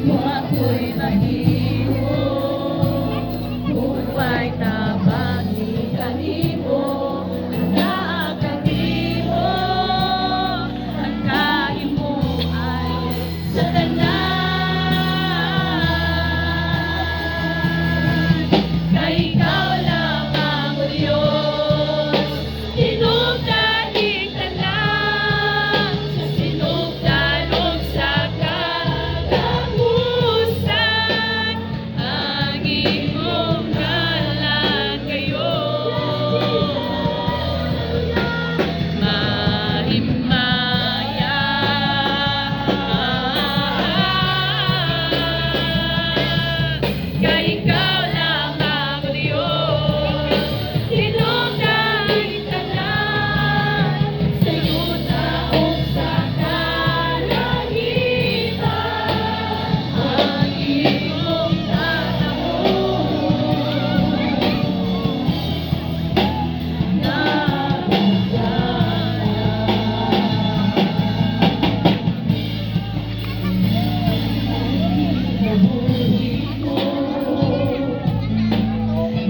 Ako'y mahimo kung may tabagi kanimo. Ang kanimo, ang kaimo ay sa tanan. Kay ikaw lamang o Diyos, tinubdanig tanan, sa sinugdanog sa katapusan. Ang imong ngalan kayo mahimaya. Kay ikaw lamang o Diyos, tinubdanig tanan, sa yuta o sa kalangitan. Ang imong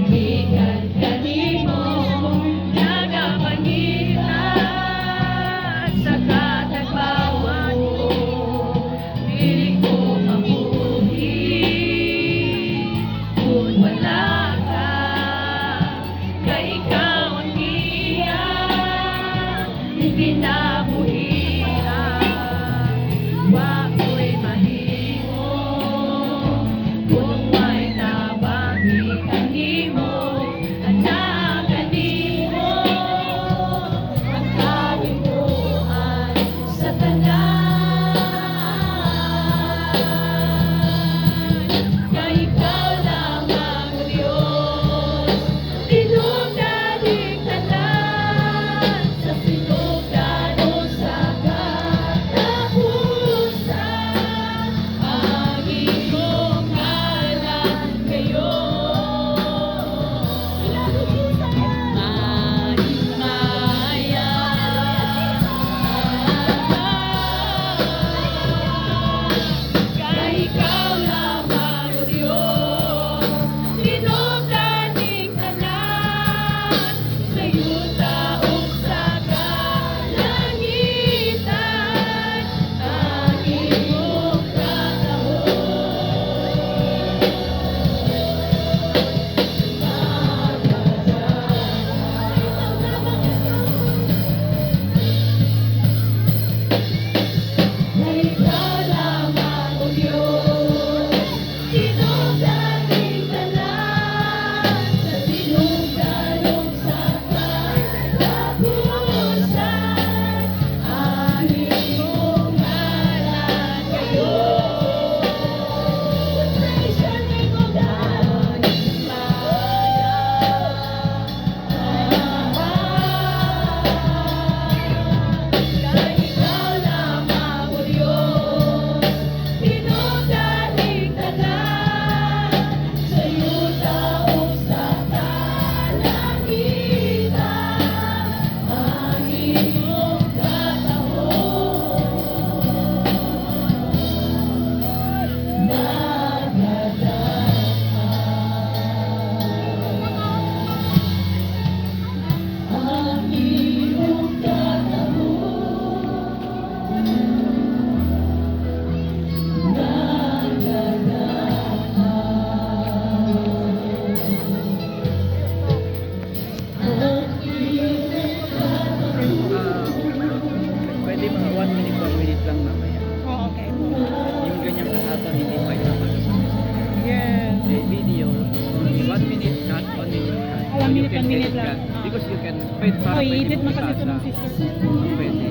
gikan kanimo nagapangitan sa katagbawan ko. Dili ko mabuhi kung wala ka. Kay ikaw ang iyang pinabuhian. Ako'y mahimo kung may tabagi kanimo. Ang kanimo, ang kalimuan sa tanan. Kay ikaw lamang o Diyos, tinubdanig tanan, sa sinugdanog sa katapusan. Ang imong ngalan kayo mahimaya. Kay ikaw lamang o Diyos, tinubdanig tanan, sa yuta o sa kalangitan. Ang imong kay ikaw lamang o Diyos, tinubdanig tanan, sa sinugdanog sa katapusan. Ang imong ngalan kayo praise your name, O God. Kay ikaw lamang o Diyos, tinubdanig tanan, sa yuta o sa kalangitan. Ang imong katahon nagadakan. Ang imong Pwede mga 1 minute, 1 minute lang mamaya. Oh, okay. Yung ganyang kasaton hindi pa ipapasa sa Yes. video. Only 1 minute cut, 1 minute cut. One You minute, can 1 minute edit lang. that. Because you can, pwede, para Oh, pwede i-edit mo mong kasi ito ng ipasa. sister. Pwede.